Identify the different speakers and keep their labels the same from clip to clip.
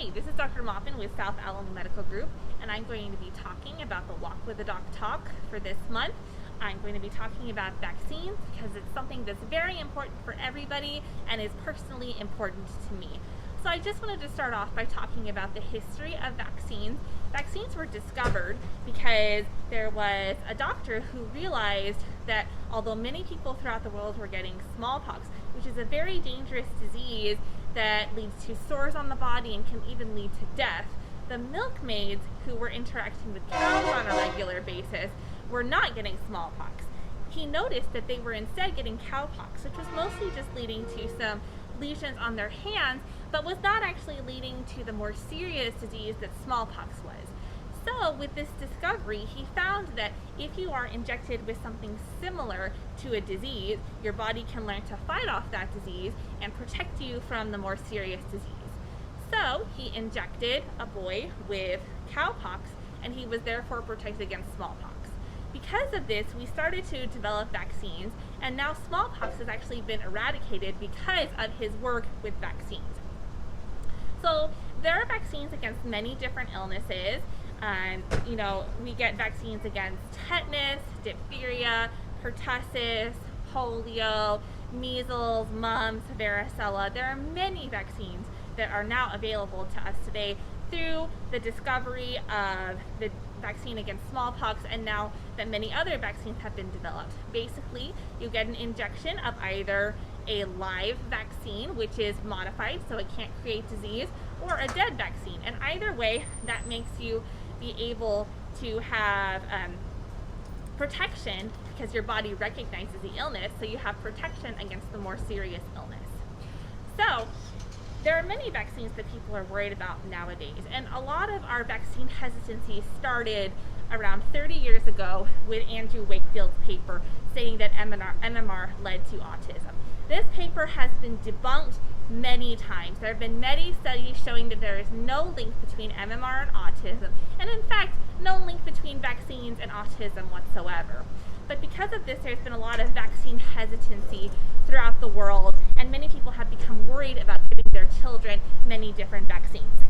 Speaker 1: Hi, this is Dr. Maupin with South Alamo Medical Group, and I'm going to be talking about the Walk with the Doc talk for this month. I'm going to be talking about vaccines because it's something that's very important for everybody and is personally important to me. So I just wanted to start off by talking about the history of vaccines. Vaccines were discovered because there was a doctor who realized that although many people throughout the world were getting smallpox, which is a very dangerous disease that leads to sores on the body and can even lead to death, the milkmaids who were interacting with cows on a regular basis were not getting smallpox. He noticed that they were instead getting cowpox, which was mostly just leading to some lesions on their hands, but was not actually leading to the more serious disease that smallpox was. So with this discovery, he found that if you are injected with something similar to a disease, your body can learn to fight off that disease and protect you from the more serious disease. So he injected a boy with cowpox, and he was therefore protected against smallpox. Because of this, we started to develop vaccines, and now smallpox has actually been eradicated because of his work with vaccines. So there are vaccines against many different illnesses. We get vaccines against tetanus, diphtheria, pertussis, polio, measles, mumps, varicella. There are many vaccines that are now available to us today through the discovery of the vaccine against smallpox, and now that many other vaccines have been developed. Basically, you get an injection of either a live vaccine, which is modified so it can't create disease, or a dead vaccine. And either way, that makes you be able to have protection because your body recognizes the illness, so you have protection against the more serious illness. So there are many vaccines that people are worried about nowadays, and a lot of our vaccine hesitancy started around 30 years ago with Andrew Wakefield's paper saying that MMR led to autism. This paper has been debunked many times. There have been many studies showing that there is no link between MMR and autism, and in fact, no link between vaccines and autism whatsoever. But because of this, there's been a lot of vaccine hesitancy throughout the world, and many people have become worried about giving their children many different vaccines.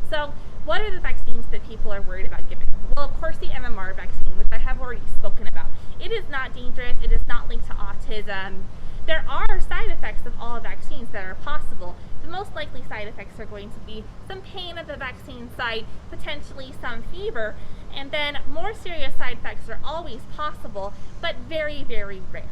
Speaker 1: So what are the vaccines that people are worried about giving? Well, of course, the MMR vaccine, which I have already spoken about. It is not dangerous. It is not linked to autism. There are side effects of all vaccines that are possible. The most likely side effects are going to be some pain at the vaccine site, potentially some fever, and then more serious side effects are always possible, but very, very rare.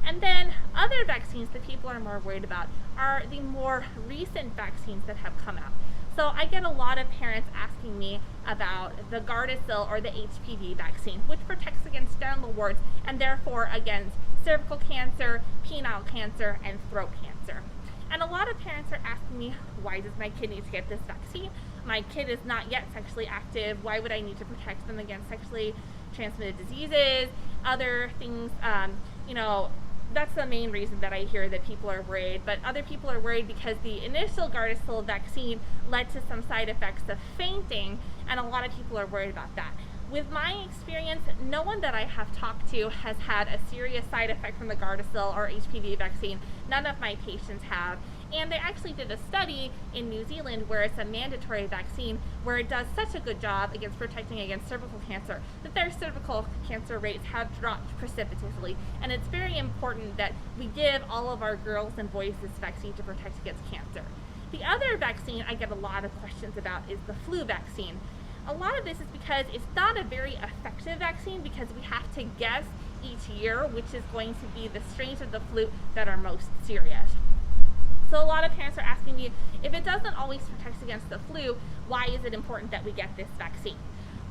Speaker 1: And then other vaccines that people are more worried about are the more recent vaccines that have come out. So I get a lot of parents asking me about the Gardasil or the HPV vaccine, which protects against genital warts and therefore against cervical cancer, penile cancer, and throat cancer. And a lot of parents are asking me, why does my kid need to get this vaccine? My kid is not yet sexually active. Why would I need to protect them against sexually transmitted diseases, other things? That's the main reason that I hear that people are worried. But other people are worried because the initial Gardasil vaccine led to some side effects of fainting, and a lot of people are worried about that. With my experience, no one that I have talked to has had a serious side effect from the Gardasil or HPV vaccine. None of my patients have. And they actually did a study in New Zealand where it's a mandatory vaccine where it does such a good job against protecting against cervical cancer that their cervical cancer rates have dropped precipitously. And it's very important that we give all of our girls and boys this vaccine to protect against cancer. The other vaccine I get a lot of questions about is the flu vaccine. A lot of this is because it's not a very effective vaccine because we have to guess each year which is going to be the strains of the flu that are most serious. So a lot of parents are asking me, if it doesn't always protect against the flu, why is it important that we get this vaccine?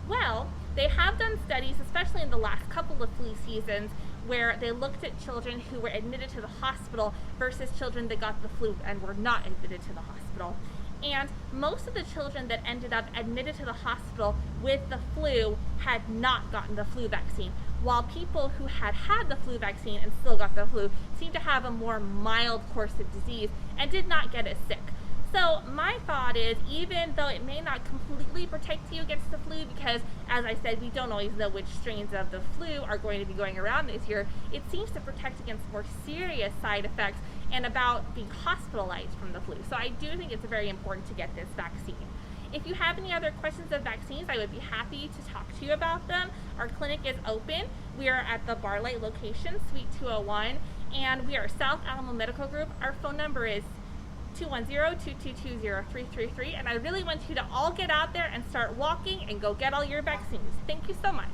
Speaker 1: Well, they have done studies, especially in the last couple of flu seasons, where they looked at children who were admitted to the hospital versus children that got the flu and were not admitted to the hospital. And most of the children that ended up admitted to the hospital with the flu had not gotten the flu vaccine, while people who had had the flu vaccine and still got the flu seemed to have a more mild course of disease and did not get as sick. So my thought is, even though it may not completely protect you against the flu, because as I said, we don't always know which strains of the flu are going to be going around this year, it seems to protect against more serious side effects and about being hospitalized from the flu. So I do think it's very important to get this vaccine. If you have any other questions of vaccines, I would be happy to talk to you about them. Our clinic is open. We are at the Barlight location, Suite 201, and we are South Alamo Medical Group. Our phone number is 210-222-0333, and I really want you to all get out there and start walking and go get all your vaccines. Thank you so much.